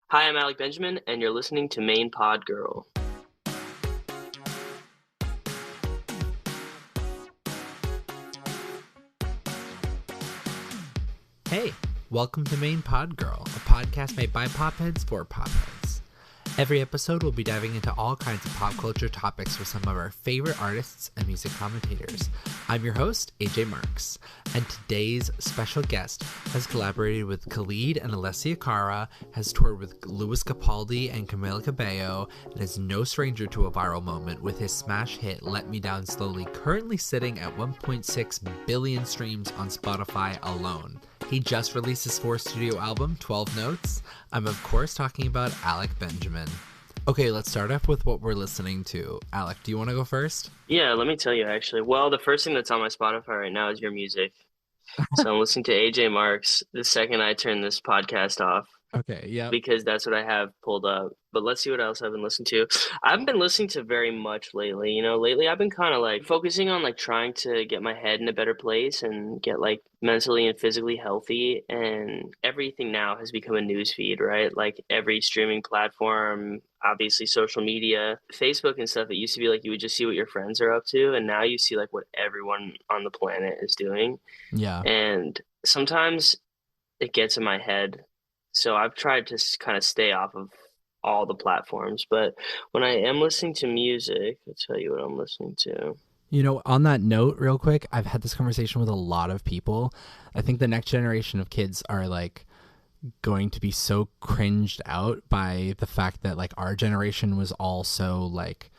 Hi, I'm Alec Benjamin, and you're listening to Main Pod Girl. Hey, welcome to Main Pod Girl, a podcast made by Popheads for Popheads. Every episode we'll be diving into all kinds of pop culture topics with some of our favorite artists and music commentators. I'm your host, AJ Marks, and today's special guest has collaborated with Khalid and Alessia Cara, has toured with Louis Capaldi and Camila Cabello, and is no stranger to a viral moment with his smash hit Let Me Down Slowly, currently sitting at 1.6 billion streams on Spotify alone. He just released his fourth studio album, 12 Notes. I'm of course talking about Alec Benjamin. Okay, let's start off with what we're listening to. Alec, do you want to go first? Yeah, let me tell you actually. Well, the first thing that's on my Spotify right now is your music. So I'm listening to AJ Marks the second I turn this podcast off Okay, yeah. because that's what I have pulled up. But let's see what else I've been listening to. I've been listening to very much lately. Lately I've been kind of like focusing on like trying to get my head in a better place and get like mentally and physically healthy. And everything now has become a news feed, right? Like every streaming platform, obviously social media, Facebook and stuff. It used to be like you would just see what your friends are up to, and now you see like what everyone on the planet is doing. Yeah. And sometimes it gets in my head. So I've tried to kind of stay off of all the platforms. But when I am listening to music, I'll tell you what I'm listening to. You know, on that note, real quick, I've had this conversation with a lot of people. I think the next generation of kids are like going to be so cringed out by the fact that like our generation was all so like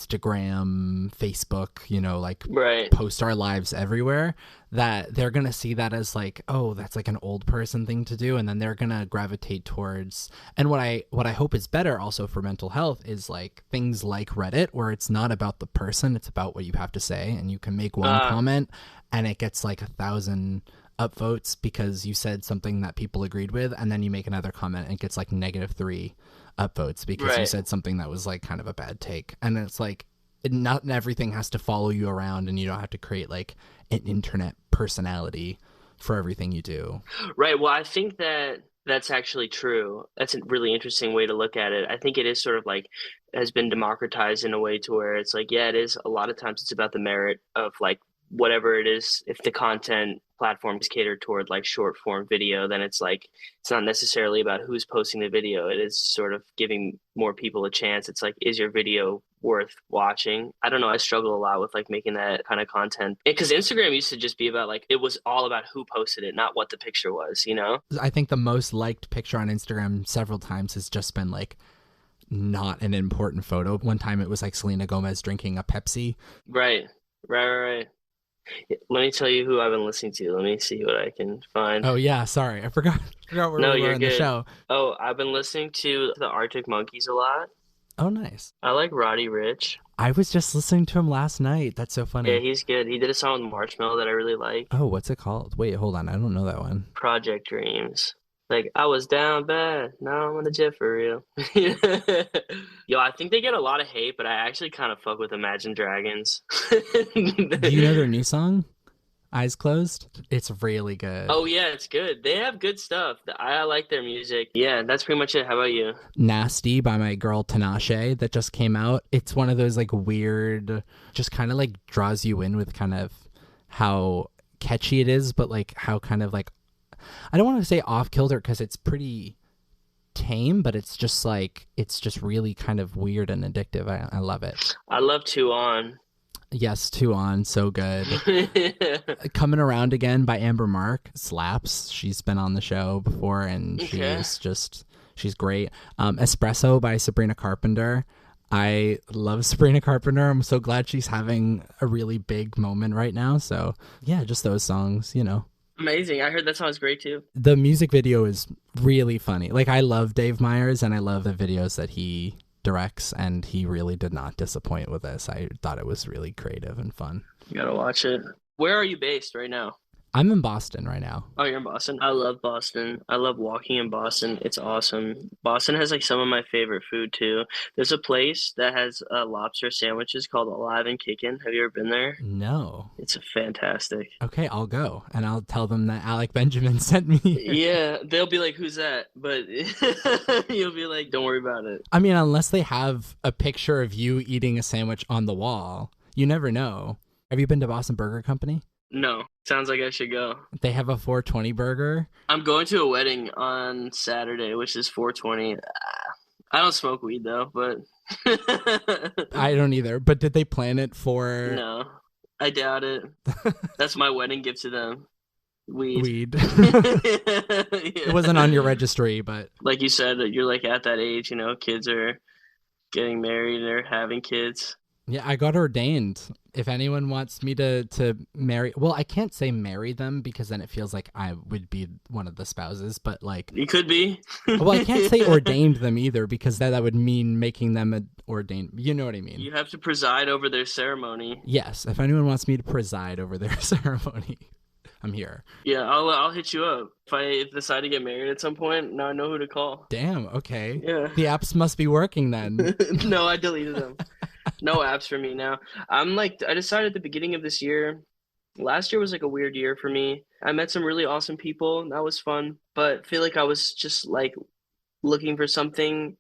Instagram, Facebook, like Right. post our lives everywhere, that they're going to see that as like, oh, that's like an old person thing to do. And then they're going to gravitate towards, and what I hope is better also for mental health is like things like Reddit, where it's not about the person, it's about what you have to say. And you can make one comment and it gets like 1,000 upvotes because you said something that people agreed with. And then you make another comment and it gets like -3 upvotes because you Right. said something that was like kind of a bad take. And it's like not everything has to follow you around, and you don't have to create like an internet personality for everything you do. Right. Well, I think that that's actually true. That's a really interesting way to look at it. I think it is sort of like has been democratized in a way to where it's like, yeah, it is a lot of times it's about the merit of like whatever it is. If the content platforms cater toward like short form video, then it's like it's not necessarily about who's posting the video. It is sort of giving more people a chance. It's like, is your video worth watching? I don't know. I struggle a lot with like making that kind of content because Instagram used to just be about like it was all about who posted it, not what the picture was. I think the most liked picture on Instagram several times has just been like not an important photo. One time it was like Selena Gomez drinking a Pepsi. Right, right. Let me tell you who I've been listening to. Let me see what I can find. Oh yeah, sorry. I forgot where No, we were you're in the good. show. Oh, I've been listening to the Arctic Monkeys a lot. Oh nice. I like Roddy Ricch. I was just listening to him last night. That's so Yeah, funny. he's good. He did a song with Marshmello that I really like. Oh, what's it called? Wait, hold on. I don't know that one. Project Dreams. Like, I was down bad. Now I'm on the jet for real. Yo, I think they get a lot of hate, but I actually kind of fuck with Imagine Dragons. Do you know their new song? Eyes Closed? It's really good. Oh, yeah, it's good. They have good stuff. I like their music. Yeah, that's pretty much it. How about you? Nasty by my girl Tinashe that just came out. It's one of those like weird, just kind of like draws you in with kind of how catchy it is, but like how kind of like, I don't want to say off kilter because it's pretty tame, but it's just like, it's just really kind of weird and addictive. I love it. I love Two On. Yes, Two On, so good. Coming Around Again by Amber Mark slaps. She's been on the show before, and Okay. she's great. Espresso by Sabrina Carpenter. I love Sabrina Carpenter. I'm so glad she's having a really big moment right now. So yeah, just those songs. Amazing. I heard that song's great too. The music video is really funny. Like, I love Dave Meyers, and I love the videos that he directs, and he really did not disappoint with this. I thought it was really creative and fun. You gotta watch it. Where are you based right now? I'm in Boston right now. Oh, you're in Boston? I love Boston. I love walking in Boston. It's awesome. Boston has like some of my favorite food too. There's a place that has lobster sandwiches called Alive and Kickin'. Have you ever been there? No. It's fantastic. Okay, I'll go and I'll tell them that Alec Benjamin sent me here. Yeah, they'll be like, "Who's that?" But you'll be like, "Don't worry about it." I mean, unless they have a picture of you eating a sandwich on the wall, you never know. Have you been to Boston Burger Company? No, sounds like I should go. They have a 420 burger. I'm going to a wedding on Saturday, which is 420. I don't smoke weed though, but I don't either, but did they plan it for no, I doubt it. That's my wedding gift to them. Weed. weed? It Yeah. wasn't on your registry, but Like you said, that you're like at that age, kids are getting married or having kids. yeah, I got ordained. If anyone wants me to marry, well, I can't say marry them because then it feels like I would be one of the spouses, but like, You could be. well, I can't say ordained them either because that would mean making them a ordained. You know what I mean? You have to preside over their ceremony. Yes, if anyone wants me to preside over their ceremony, I'm here. Yeah, I'll hit you up if I decide to get married at some point. Now I know who to call. Damn, okay. Yeah. The apps must be working then. No, I deleted them. No apps for me now. I decided at the beginning of this year. Last year was like a weird year for me. I met some really awesome people. And that was fun, but I feel like I was just like looking for something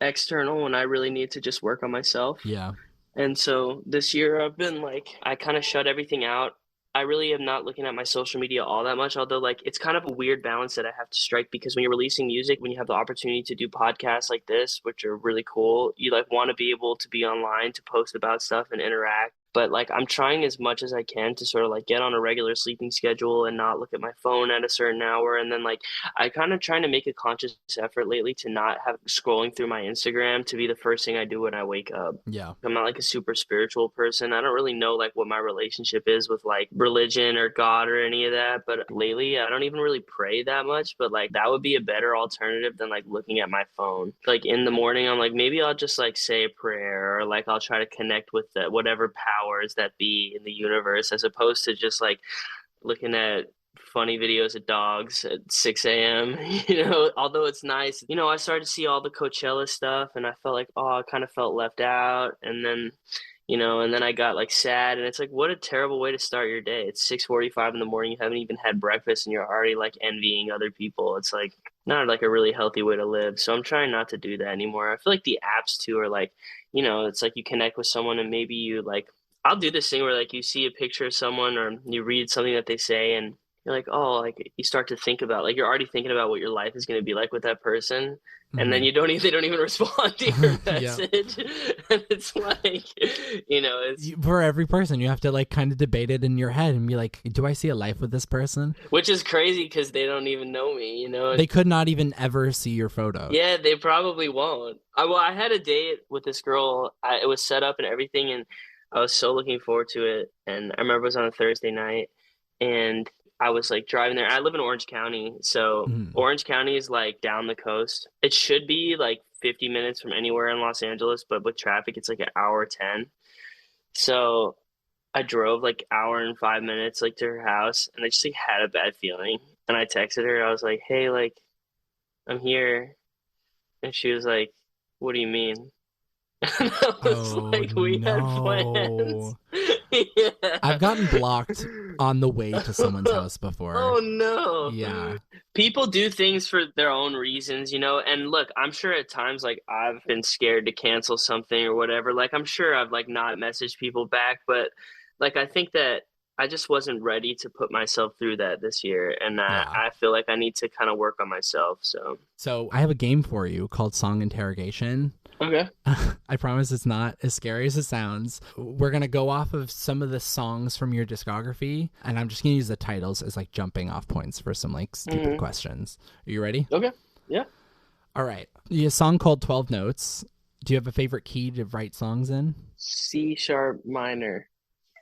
external when I really need to just work on myself. Yeah, And so this year I've been like, I kind of shut everything out. I really am not looking at my social media all that much, although like it's kind of a weird balance that I have to strike because when you're releasing music, when you have the opportunity to do podcasts like this, which are really cool, you like want to be able to be online to post about stuff and interact. But like I'm trying as much as I can to sort of like get on a regular sleeping schedule and not look at my phone at a certain hour. And then like I kind of trying to make a conscious effort lately to not have scrolling through my Instagram to be the first thing I do when I wake up. yeah, I'm not like a super spiritual person. I don't really know like what my relationship is with like religion or God or any of that. But lately, I don't even really pray that much. But like that would be a better alternative than like looking at my phone. Like in the morning, I'm like, maybe I'll just like say a prayer or like I'll try to connect with the, whatever powers that be in the universe as opposed to just like looking at funny videos of dogs at 6 a.m. Although it's nice. I started to see all the Coachella stuff and I felt like, oh, I kind of felt left out. And then I got like sad and it's like, what a terrible way to start your day. It's 6:45 in the morning. You haven't even had breakfast and you're already like envying other people. It's like not like a really healthy way to live. So I'm trying not to do that anymore. I feel like the apps too are like, it's like you connect with someone and maybe you like, I'll do this thing where like you see a picture of someone or you read something that they say and you're like, oh, like you start to think about like you're already thinking about what your life is going to be like with that person. And then hmm they don't even respond to your yeah. message. And it's like, it's For every person, you have to like kind of debate it in your head and be like, do I see a life with this person? which is crazy because they don't even know me. They could not even ever see your photo. Yeah, they probably won't. I had a date with this girl. It was set up and everything, and I was so looking forward to it. And I remember it was on a Thursday night, and I was like driving there. I live in Orange County, so Mhm. Orange County is like down the coast. It should be like 50 minutes from anywhere in Los Angeles, but with traffic, it's like an hour 10. So I drove like hour and 5 minutes like to her house, and I just like had a bad feeling. And I texted her. I was like, "Hey, like I'm here." And she was like, "What do you mean?" And I was Oh like, "We had plans." no. Yeah. I've gotten blocked on the way to someone's house before. Oh no. Yeah. People do things for their own reasons. And look, I'm sure at times like I've been scared to cancel something or whatever. Like I'm sure I've like not messaged people back, but like I think that I just wasn't ready to put myself through that this year, and Yeah. I feel like I need to kind of work on myself. So So I have a game for you called Song Interrogation. okay. I promise it's not as scary as it sounds. We're going to go off of some of the songs from your discography, and I'm just going to use the titles as like jumping off points for some like stupid questions. Are you ready? Okay. Yeah. All right. You have a song called 12 Notes. Do you have a favorite key to write songs in? C sharp minor.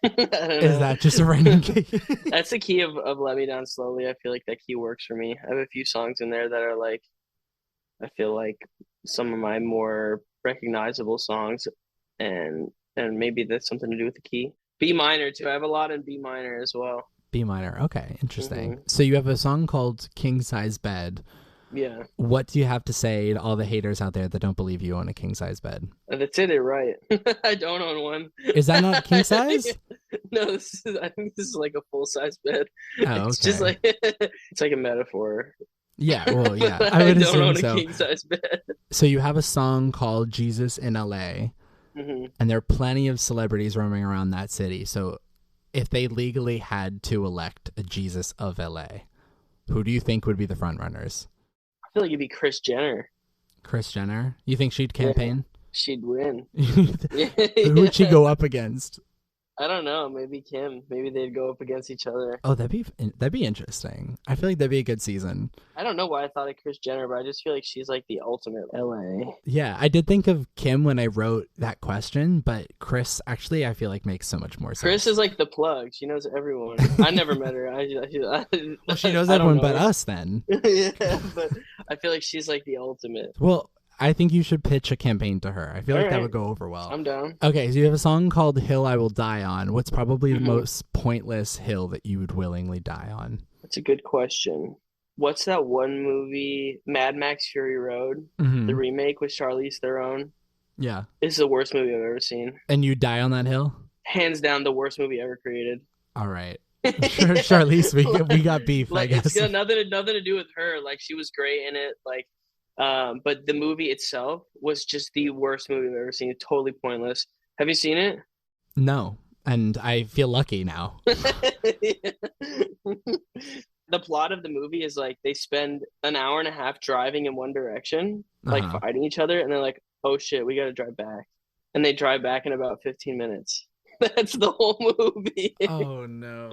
I don't Is know. that just a random key? That's the key of Let Me Down Slowly. I feel like that key works for me. I have a few songs in there that are like, I feel like some of my more recognizable songs, and maybe that's something to do with the key. B minor too. I have a lot in B minor as well. B minor. Okay, interesting. Hmm. So you have a song called King Size Bed. Yeah. What do you have to say to all the haters out there that don't believe you own a king size bed? That's it, right. I don't own one. Is that not king size? No, I think this is like a full size bed. Oh, It's just okay. like it's like a metaphor. Yeah, well, yeah, But I I would don't assume own a so. king size bed. So you have a song called Jesus in LA, Hmm. and there are plenty of celebrities roaming around that city. So if they legally had to elect a Jesus of LA, who do you think would be the front runners? I feel like it'd be Kris Jenner. Kris Jenner? You think she'd Yeah, campaign? she'd win. Who would she go up against? I don't know. Maybe Kim. Maybe they'd go up against each other. Oh, that'd be interesting. I feel like that'd be a good season. I don't know why I thought of Kris Jenner, but I just feel like she's like the ultimate LA. Yeah, I did think of Kim when I wrote that question, but Kris actually I feel like makes so much more Kris sense. is like the plug. She knows everyone. I never met her. Well, she knows I don't everyone know but her. us then. Yeah, but I feel like she's like the ultimate. Well, I think you should pitch a campaign to her. I feel All like that right, would go over well. I'm down. Okay, so you have a song called Hill I Will Die On. What's probably the Hmm. most pointless hill that you would willingly die on? That's a good question. What's that one movie, Mad Max Fury Road, the Mm-hmm. remake with Charlize Theron? Yeah. It's the worst movie I've ever seen. And you die on that hill? Hands down, the worst movie ever created. All right. Charlize, we got beef, I It's guess. got nothing to do with her. Like she was great in it. But the movie itself was just the worst movie I've ever seen. Totally pointless. Have you seen it? No. And I feel lucky now. The plot of the movie is like they spend an hour and a half driving in one direction, like Uh-huh. fighting each other, and they're like, "Oh shit, we got to drive back," and they drive back in about 15 minutes. That's the whole movie. Oh no.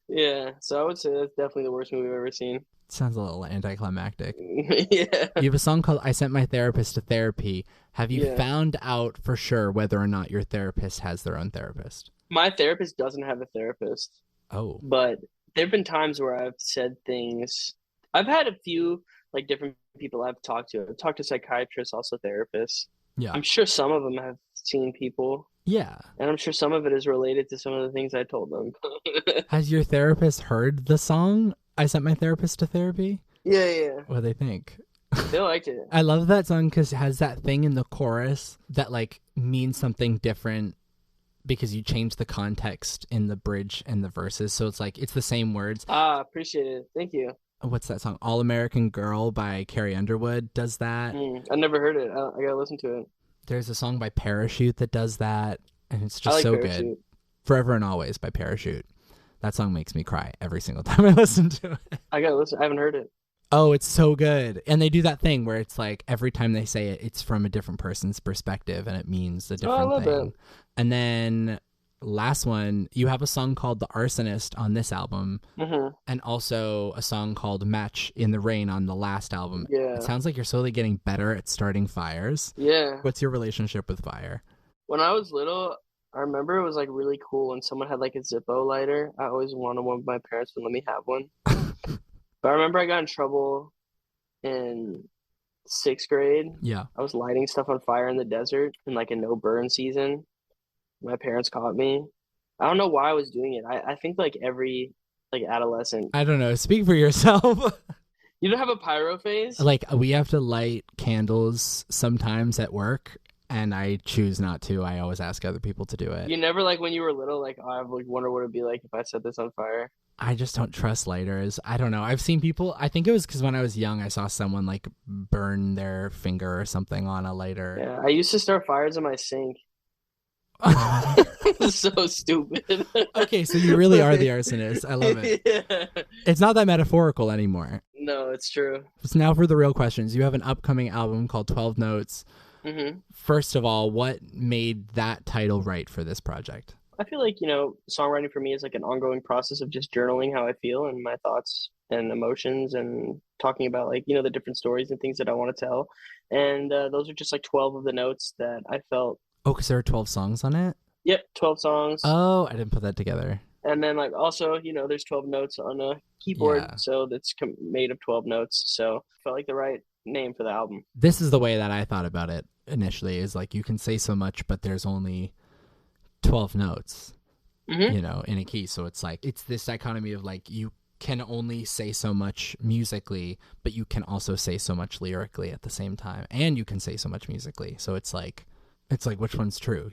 Yeah, so I would say that's definitely the worst movie I've ever seen. Sounds a little anticlimactic. Yeah, You have a song called I Sent My Therapist to Therapy. Have you yeah. found out for sure whether or not your therapist has their own therapist? My therapist doesn't have a therapist, Oh. but there have been times where I've said things. I've had a few like different people I've talked to. I've talked to psychiatrists, also therapists. Yeah. I'm sure some of them have seen people, Yeah. and I'm sure some of it is related to some of the things I told them. Has your therapist heard the song I Sent My Therapist to Therapy? Yeah, yeah, What do they think? they liked it. I love that song because it has that thing in the chorus that like means something different because you change the context in the bridge and the verses. So it's like it's the same words. Appreciate it. Thank you. What's that song? All American Girl by Carrie Underwood does that. I never heard it. I gotta listen to it. There's a song by Parachute that does that, and it's I just like so good. Parachute. Forever and Always by Parachute. That song makes me cry every single time I listen to it. I gotta listen. I haven't heard it. Oh, it's so good. And they do that thing where it's like every time they say it, it's from a different person's perspective and it means a Oh, I different love thing. that. And then last one, you have a song called The Arsonist on this album Hmm. and also a song called Match in the Rain on the last album. Yeah, It sounds like you're slowly getting better at starting fires. yeah. What's your relationship with fire? When I was little, I remember it was like really cool when someone had like a Zippo lighter. I always wanted one, but my parents wouldn't let me have one. But I remember I got in trouble in sixth grade. Yeah. I was lighting stuff on fire in the desert in like a no burn season. My parents caught me. I don't know why I was doing it. I think like every like adolescent. I don't know. Speak for yourself. You don't have a pyro phase? Like, we have to light candles sometimes at work, and I choose not to. I always ask other people to do it. You never like when you were little, like oh, I like wonder what it'd be like if I set this on fire. I just don't trust lighters. I don't know. I've seen people, I think it was because when I was young, I saw someone like burn their finger or something on a lighter. Yeah, I used to start fires in my sink. So stupid. Okay, so you really are the arsonist. I love it. Yeah. It's not that metaphorical anymore. No, it's true. So now for the real questions. You have an upcoming album called 12 Notes. Hmm. First of all, what made that title right for this project? I feel like, songwriting for me is like an ongoing process of just journaling how I feel and my thoughts and emotions and talking about like, the different stories and things that I want to tell. And those are just like 12 of the notes that I felt. Oh, because there are 12 songs on it? Yep, 12 songs. Oh, I didn't put that together. And then like also, there's 12 notes on a keyboard. Yeah. So that's made of 12 notes. So I felt like the right name for the album. This is the way that I thought about it initially, is like you can say so much, but there's only 12 notes. Hmm. in a key. So it's like, it's this dichotomy of like, you can only say so much musically, but you can also say so much lyrically at the same time. And you can say so much musically. So it's like which one's true,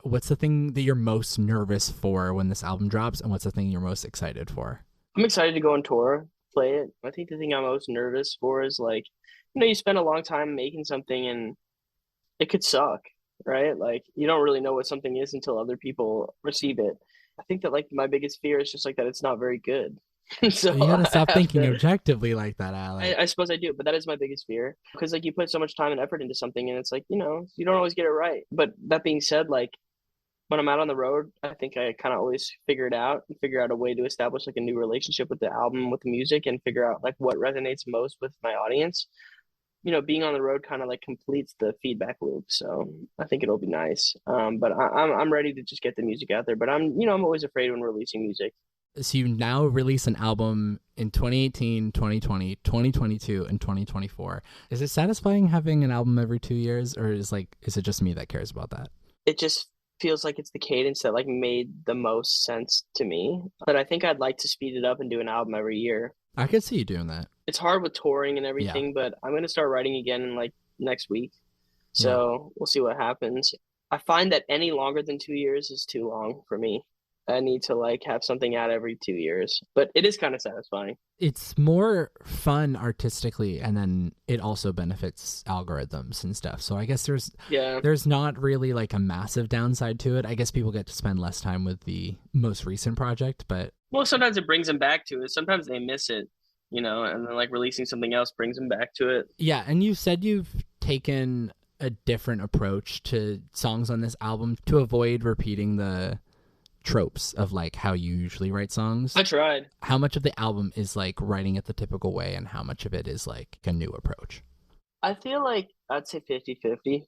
What's the thing that you're most nervous for when this album drops, and what's the thing you're most excited for? I'm excited to go on tour, play it. I think the thing I'm most nervous for is like, you spend a long time making something and it could suck, right? Like you don't really know what something is until other people receive it. I think that like my biggest fear is just like that it's not very good. So You gotta I stop have thinking to objectively like that, I Alec. suppose I do, but that is my biggest fear because like you put so much time and effort into something and it's like, you don't always get it right. But that being said, like when I'm out on the road, I think I kind of always figure it out and figure out a way to establish like a new relationship with the album, with the music, and figure out like what resonates most with my audience. Being on the road kind of like completes the feedback loop. So I think it'll be nice. But I'm ready to just get the music out there. But I'm always afraid when releasing music. So you now release an album in 2018, 2020, 2022, and 2024. Is it satisfying having an album every 2 years, or is it just me that cares about that? It just feels like it's the cadence that like made the most sense to me. But I think I'd like to speed it up and do an album every year. I could see you doing that. It's hard with touring and Yeah. everything, but I'm gonna start writing again in like next week. Yeah. So we'll see what happens. I find that any longer than 2 years is too long for me. I need to like have something out every 2 years, but it is kind of satisfying. It's more fun artistically, and then it also benefits algorithms and stuff. So I guess Yeah. there's not really like a massive downside to it. I guess people get to spend less time with the most recent project, but Well, sometimes it brings them back to it. Sometimes they miss it, and then like releasing something else brings them back to it. yeah. And you said you've taken a different approach to songs on this album to avoid repeating the tropes of like how you usually write songs. I tried. How much of the album is like writing it the typical way, and how much of it is like a new approach? I feel like I'd say 50-50.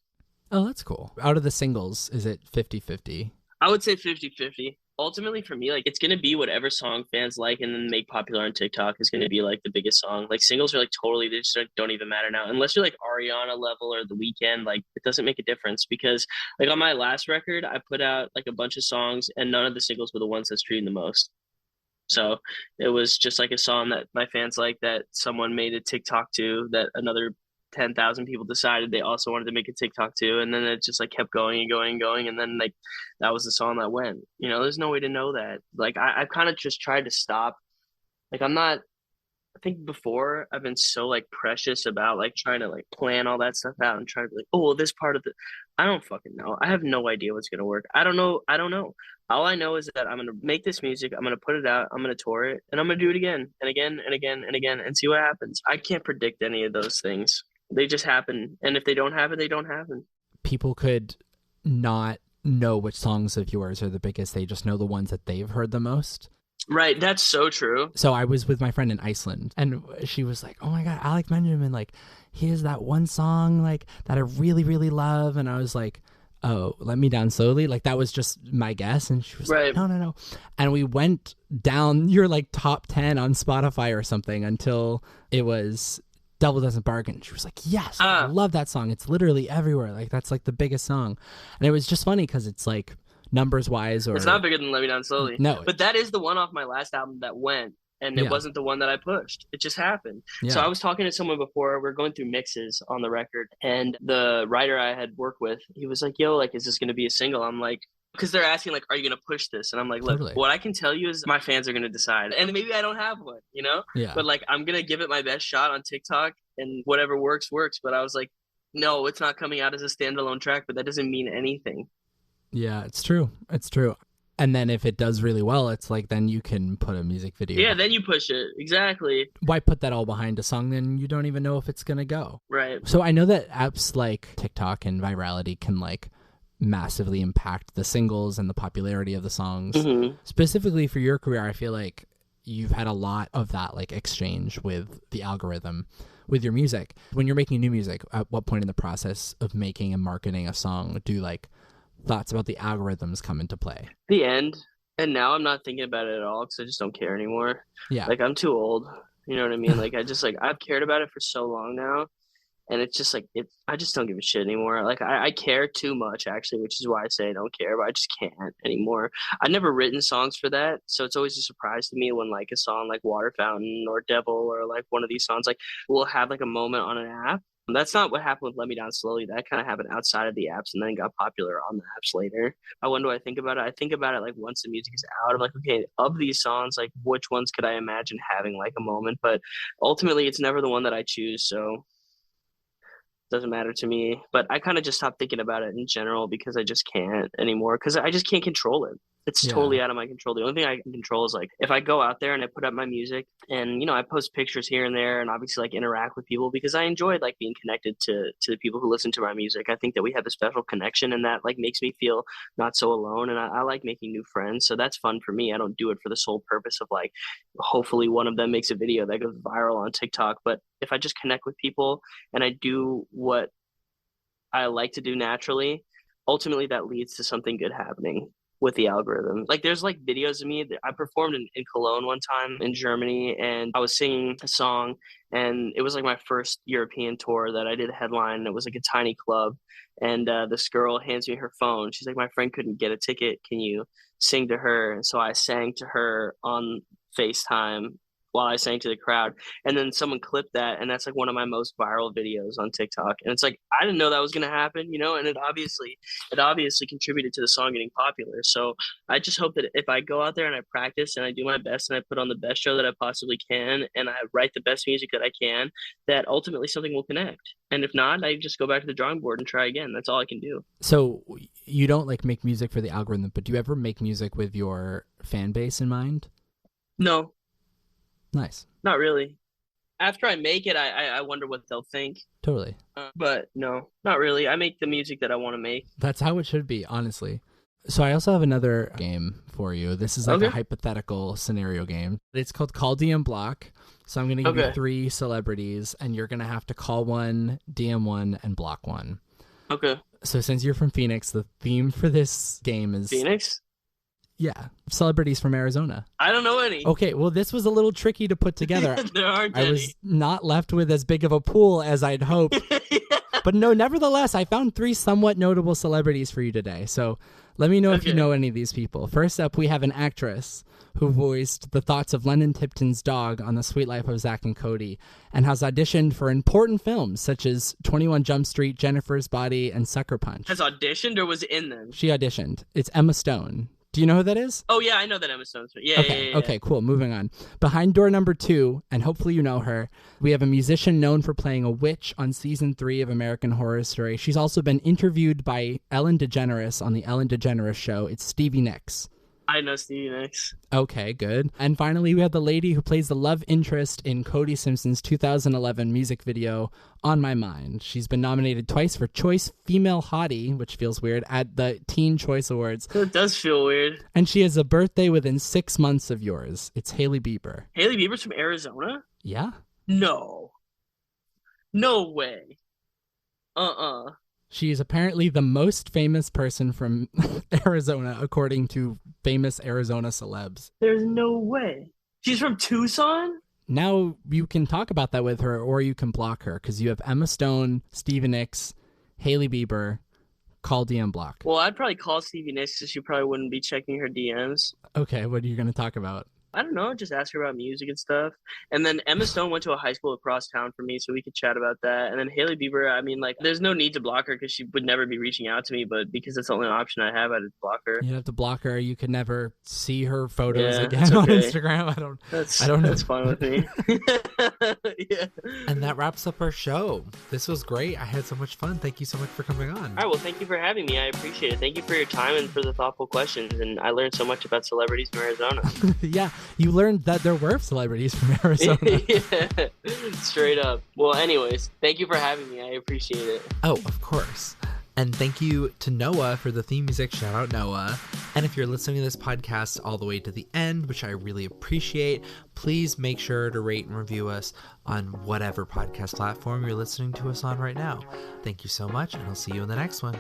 Oh, that's cool. Out of the singles, is it 50-50? I would say 50-50. Ultimately, for me, like it's gonna be whatever song fans like and then make popular on TikTok is gonna be like the biggest song. Like singles are like totally they just don't even matter now. Unless you're like Ariana level or The Weeknd, like it doesn't make a difference because like on my last record, I put out like a bunch of songs and none of the singles were the ones that streamed the most. So it was just like a song that my fans like that someone made a TikTok to that another 10,000 people decided they also wanted to make a TikTok to. And then it just like kept going and going and going. And then like that was the song that went. There's no way to know that. Like I've kind of just tried to stop. Like I'm not I think before I've been so like precious about like trying to like plan all that stuff out and try to be like, oh well, this part of the I don't fucking know. I have no idea what's gonna work. I don't know. I don't know. All I know is that I'm gonna make this music, I'm gonna put it out, I'm gonna tour it, and I'm gonna do it again and again and again and again and see what happens. I can't predict any of those things. They just happen. And if they don't happen, they don't happen. People could not know which songs of yours are the biggest. They just know the ones that they've heard the most. Right, that's so true. So I was with my friend in Iceland, and she was like, "Oh my god, Alec Benjamin! Like, he has that one song like that I really, really love." And I was like, "Oh, Let Me Down Slowly." Like that was just my guess, and she was Right. like, "No, no, no." And we went down your like top 10 on Spotify or something until it was Devil Doesn't Bargain. She was like, "Yes, I love that song. It's literally everywhere. Like that's like the biggest song." And it was just funny because it's like numbers wise, or It's not bigger than Let Me Down Slowly. no, But that is the one off my last album that went, and it yeah, wasn't the one that I pushed. It just happened. So yeah, I was talking to someone before, we are going through mixes on the record, and the writer I had worked with, he was like, yo, like, is this going to be a single? I'm like, because they're asking, like, are you going to push this? And I'm like, look, totally, what I can tell you is my fans are going to decide. And maybe I don't have one, yeah. But, like, I'm going to give it my best shot on TikTok, and whatever works, works. But I was like, no, it's not coming out as a standalone track, but that doesn't mean anything. Yeah, it's true. It's true. And then if it does really well, it's like then you can put a music video. Yeah, then you push it. Exactly. Why put that all behind a song? Then you don't even know if it's going to go. Right. So I know that apps like TikTok and virality can like massively impact the singles and the popularity of the songs. Mm-hmm. Specifically for your career, I feel like you've had a lot of that like exchange with the algorithm with your music. When you're making new music, at what point in the process of making and marketing a song do like thoughts about the algorithms come into play? The end. And now I'm not thinking about it at all because I just don't care anymore. Yeah. Like I'm too old. You know what I mean? Like I just like I've cared about it for so long now. And it's just like I just don't give a shit anymore. Like I care too much actually, which is why I say I don't care, but I just can't anymore. I've never written songs for that, so it's always a surprise to me when like a song like Water Fountain or Devil or like one of these songs like will have like a moment on an app. That's not what happened with Let Me Down Slowly. That kind of happened outside of the apps and then got popular on the apps later. When do I think about it? I think about it like once the music is out. I'm like, okay, of these songs, like which ones could I imagine having like a moment? But ultimately, it's never the one that I choose. So doesn't matter to me. But I kind of just stopped thinking about it in general because I just can't anymore because I just can't control it. It's Yeah. totally out of my control. The only thing I can control is like if I go out there and I put up my music and I post pictures here and there and obviously like interact with people because I enjoy like being connected to the people who listen to my music. I think that we have a special connection and that like makes me feel not so alone and I like making new friends. So that's fun for me. I don't do it for the sole purpose of like hopefully one of them makes a video that goes viral on TikTok. But if I just connect with people and I do what I like to do naturally, ultimately that leads to something good happening with the algorithm. Like there's like videos of me that I performed in Cologne one time in Germany and I was singing a song and it was like my first European tour that I did headline. It was like a tiny club and this girl hands me her phone. She's like, my friend couldn't get a ticket. Can you sing to her? And so I sang to her on FaceTime while I sang to the crowd. And then someone clipped that, and that's like one of my most viral videos on TikTok. And it's like I didn't know that was gonna happen, and it obviously contributed to the song getting popular. So I just hope that if I go out there and I practice and I do my best and I put on the best show that I possibly can and I write the best music that I can, that ultimately something will connect. And if not, I just go back to the drawing board and try again. That's all I can do. So you don't like make music for the algorithm, but do you ever make music with your fan base in mind? No, Nice. not really. After I make it, I wonder what they'll think. Totally. But no, not really. I make the music that I want to make. That's how it should be, honestly. So I also have another game for you. This is like a Okay. hypothetical scenario game. It's called Call DM Block. So I'm going to give you Okay. 3 celebrities, and you're going to have to call one, DM one, and block one. Okay. So since you're from Phoenix, the theme for this game is, Phoenix? yeah, celebrities from Arizona. I don't know any. Okay, well, this was a little tricky to put together. There aren't I any. was not left with as big of a pool as I'd hoped. But no, nevertheless, I found 3 somewhat notable celebrities for you today. So let me know if you Okay. know any of these people. First up, we have an actress who voiced the thoughts of Lennon Tipton's dog on The Sweet Life of Zack and Cody and has auditioned for important films such as 21 Jump Street, Jennifer's Body, and Sucker Punch. Has auditioned or was in them? She auditioned. It's Emma Stone. Do you know who that is? Oh yeah, I know that Emma Stone's. Yeah, Okay, yeah, yeah. okay, cool. Moving on. Behind door number 2, and hopefully you know her, we have a musician known for playing a witch on season 3 of American Horror Story. She's also been interviewed by Ellen DeGeneres on the Ellen DeGeneres Show. It's Stevie Nicks. I know Stevie Nicks. Okay, good. And finally, we have the lady who plays the love interest in Cody Simpson's 2011 music video, On My Mind. She's been nominated twice for Choice Female Hottie, which feels weird, at the Teen Choice Awards. It does feel weird. And she has a birthday within 6 months of yours. It's Hailey Bieber. Hailey Bieber's from Arizona? Yeah? No. No way. Uh-uh. She is apparently the most famous person from Arizona, according to famous Arizona celebs. There's no way. She's from Tucson? Now you can talk about that with her, or you can block her, because you have Emma Stone, Stevie Nicks, Hailey Bieber, call DM block. Well, I'd probably call Stevie Nicks because she probably wouldn't be checking her DMs. Okay, what are you going to talk about? I don't know, just ask her about music and stuff. And then Emma Stone went to a high school across town from me, so we could chat about that. And then Hailey Bieber, I mean, like, there's no need to block her because she would never be reaching out to me, but because that's the only option I have, I'd block her. You have to block her. You can never see her photos Yeah, again it's on okay. Instagram. That's I don't know. That's fine with me. Yeah. And that wraps up our show. This was great. I had so much fun. Thank you so much for coming on. All right, well, thank you for having me. I appreciate it. Thank you for your time and for the thoughtful questions. And I learned so much about celebrities from Arizona. Yeah, you learned that there were celebrities from Arizona. Yeah, straight up. Well, anyways, thank you for having me. I appreciate it. Oh, of course. And thank you to Noah for the theme music. Shout out Noah. And if you're listening to this podcast all the way to the end, which I really appreciate, please make sure to rate and review us on whatever podcast platform you're listening to us on right now. Thank you so much, and I'll see you in the next one.